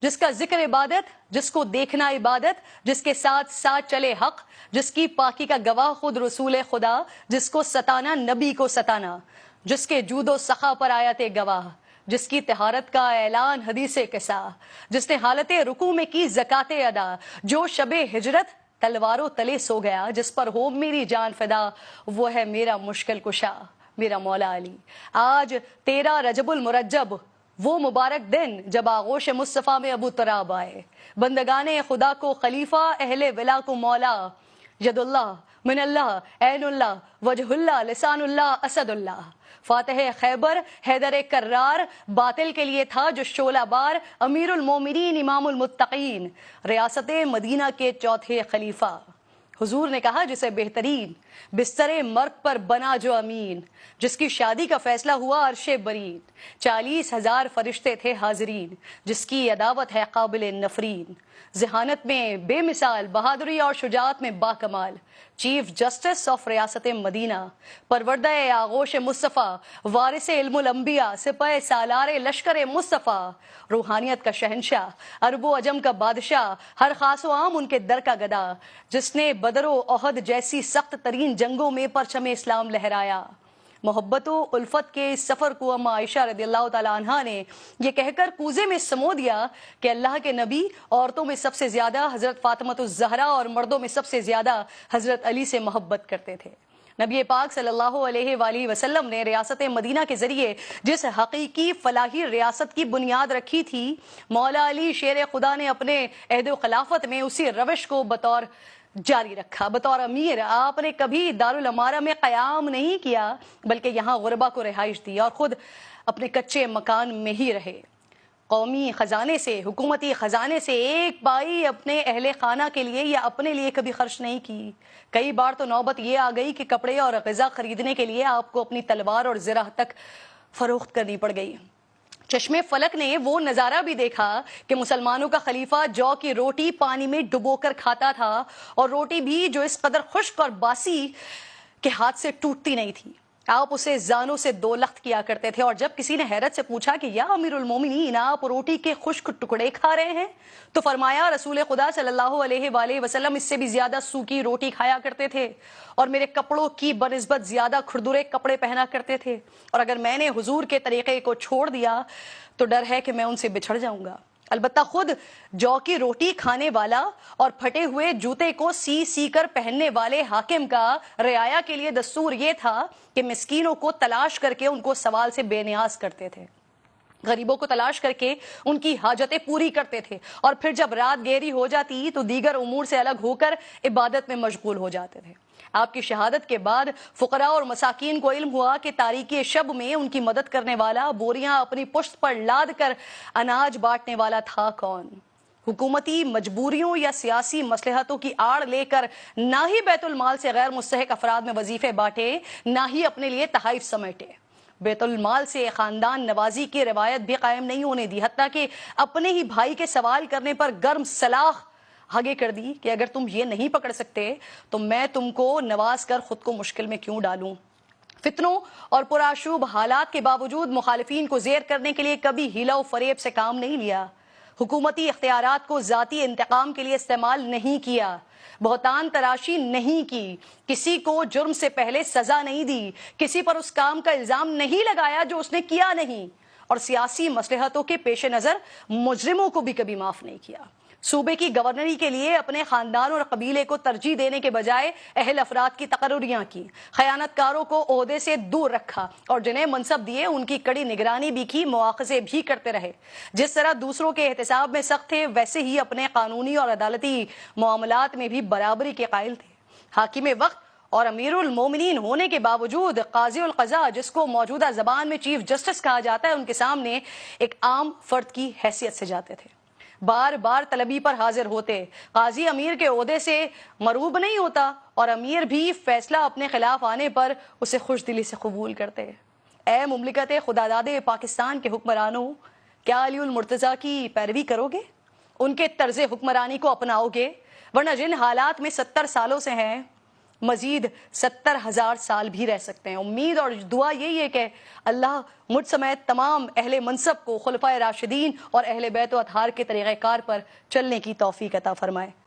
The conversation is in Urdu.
جس کا ذکر عبادت، جس کو دیکھنا عبادت، جس کے ساتھ ساتھ چلے حق، جس کی پاکی کا گواہ خود رسول خدا، جس کو ستانا نبی کو ستانا، جس کے جود و سخا پر آیت گواہ، جس کی طہارت کا اعلان حدیث قصہ، جس نے حالت رکوع میں کی زکات ادا، جو شب ہجرت تلواروں تلے سو گیا، جس پر ہو میری جان فدا، وہ ہے میرا مشکل کشا، میرا مولا علی۔ آج 13 رجب المرجب، وہ مبارک دن جب آغوش مصطفیٰ میں ابو تراب آئے، بندگان خدا کو خلیفہ، اہل ولا کو مولا، ید اللہ، من اللہ، عین اللہ، وجہ اللہ، لسان اللہ، اسد اللہ، فاتح خیبر، حیدر کرار، باطل کے لیے تھا جو شعلہ بار، امیر المومنین، امام المتقین، ریاست مدینہ کے چوتھے خلیفہ۔ حضور نے کہا جسے بہترین بستر مرگ پر بنا جو امین، جس کی شادی کا فیصلہ ہوا عرش برین، 40,000 فرشتے تھے حاضرین، جس کی عداوت ہے قابل نفرین، ذہانت میں بے مثال، بہادری اور شجاعت میں باکمال، چیف جسٹس آف ریاست مدینہ، پروردہ آغوش مصطفیٰ، وارث علم الانبیاء، سپہ سالار لشکر مصطفیٰ، روحانیت کا شہنشاہ، عرب و عجم کا بادشاہ، ہر خاص و عام ان کے در کا گدا، جس نے بدر و احد جیسی سخت ترین جنگوں میں پرچم اسلام لہرایا۔ محبت و الفت کے اس سفر کو اما عائشہ رضی اللہ تعالی عنہا نے یہ کہہ کر کوزے میں سمو دیا کہ اللہ کے نبی عورتوں میں سب سے زیادہ حضرت فاطمۃ الزہرا اور مردوں میں سب سے زیادہ حضرت علی سے محبت کرتے تھے۔ نبی پاک صلی اللہ علیہ وآلہ وسلم نے ریاست مدینہ کے ذریعے جس حقیقی فلاحی ریاست کی بنیاد رکھی تھی، مولا علی شیر خدا نے اپنے عہد و خلافت میں اسی روش کو بطور جاری رکھا۔ بطور امیر آپ نے کبھی دارالامارہ میں قیام نہیں کیا، بلکہ یہاں غربا کو رہائش دی اور خود اپنے کچے مکان میں ہی رہے۔ قومی خزانے سے، حکومتی خزانے سے ایک پائی اپنے اہل خانہ کے لیے یا اپنے لیے کبھی خرچ نہیں کی۔ کئی بار تو نوبت یہ آ گئی کہ کپڑے اور غذا خریدنے کے لیے آپ کو اپنی تلوار اور زرہ تک فروخت کرنی پڑ گئی۔ چشمے فلک نے وہ نظارہ بھی دیکھا کہ مسلمانوں کا خلیفہ جو کی روٹی پانی میں ڈبو کر کھاتا تھا، اور روٹی بھی جو اس قدر خشک اور باسی کے ہاتھ سے ٹوٹتی نہیں تھی۔ آپ اسے زانوں سے دو لخت کیا کرتے تھے، اور جب کسی نے حیرت سے پوچھا کہ یا امیر المومنین، آپ روٹی کے خشک ٹکڑے کھا رہے ہیں، تو فرمایا رسول خدا صلی اللہ علیہ وآلہ وسلم اس سے بھی زیادہ سوکھی روٹی کھایا کرتے تھے، اور میرے کپڑوں کی بنسبت زیادہ کھردرے کپڑے پہنا کرتے تھے، اور اگر میں نے حضور کے طریقے کو چھوڑ دیا تو ڈر ہے کہ میں ان سے بچھڑ جاؤں گا۔ البتہ خود جو کی روٹی کھانے والا اور پھٹے ہوئے جوتے کو سی سی کر پہننے والے حاکم کا رعایا کے لیے دستور یہ تھا کہ مسکینوں کو تلاش کر کے ان کو سوال سے بے نیاز کرتے تھے، غریبوں کو تلاش کر کے ان کی حاجتیں پوری کرتے تھے، اور پھر جب رات گہری ہو جاتی تو دیگر امور سے الگ ہو کر عبادت میں مشغول ہو جاتے تھے۔ آپ کی شہادت کے بعد فقراء اور مساکین کو علم ہوا کہ تاریکی شب میں ان کی مدد کرنے والا، بوریاں اپنی پشت پر لاد کر اناج بانٹنے والا تھا کون۔ حکومتی مجبوریوں یا سیاسی مصلحتوں کی آڑ لے کر نہ ہی بیت المال سے غیر مستحق افراد میں وظیفے بانٹے، نہ ہی اپنے لیے تحائف سمیٹے۔ بیت المال سے خاندان نوازی کی روایت بھی قائم نہیں ہونے دی، حتیٰ کہ اپنے ہی بھائی کے سوال کرنے پر گرم سلاخ آگے کر دی کہ اگر تم یہ نہیں پکڑ سکتے تو میں تم کو نواز کر خود کو مشکل میں کیوں ڈالوں۔ فتنوں اور پرآشوب حالات کے باوجود مخالفین کو زیر کرنے کے لیے کبھی ہیلا و فریب سے کام نہیں لیا، حکومتی اختیارات کو ذاتی انتقام کے لیے استعمال نہیں کیا، بہتان تراشی نہیں کی، کسی کو جرم سے پہلے سزا نہیں دی، کسی پر اس کام کا الزام نہیں لگایا جو اس نے کیا نہیں، اور سیاسی مصلحتوں کے پیش نظر مجرموں کو بھی کبھی معاف نہیں کیا۔ صوبے کی گورنری کے لیے اپنے خاندان اور قبیلے کو ترجیح دینے کے بجائے اہل افراد کی تقرریاں کی، خیانت کاروں کو عہدے سے دور رکھا، اور جنہیں منصب دیے ان کی کڑی نگرانی بھی کی، مواخذے بھی کرتے رہے۔ جس طرح دوسروں کے احتساب میں سخت تھے، ویسے ہی اپنے قانونی اور عدالتی معاملات میں بھی برابری کے قائل تھے۔ حاکم وقت اور امیر المومنین ہونے کے باوجود قاضی القضاء، جس کو موجودہ زبان میں چیف جسٹس کہا جاتا ہے، ان کے سامنے ایک عام فرد کی حیثیت سے جاتے تھے، بار بار طلبی پر حاضر ہوتے۔ قاضی امیر کے عہدے سے مروب نہیں ہوتا، اور امیر بھی فیصلہ اپنے خلاف آنے پر اسے خوش دلی سے قبول کرتے۔ اے مملکت خداداد پاکستان کے حکمرانوں، کیا علی المرتضیٰ کی پیروی کرو گے؟ ان کے طرز حکمرانی کو اپناؤ گے؟ ورنہ جن حالات میں 70 سالوں سے ہیں مزید 70,000 سال بھی رہ سکتے ہیں۔ امید اور دعا یہی ہے کہ اللہ مجھ سمیت تمام اہل منصب کو خلفائے راشدین اور اہل بیت و اطہار کے طریقہ کار پر چلنے کی توفیق عطا فرمائے۔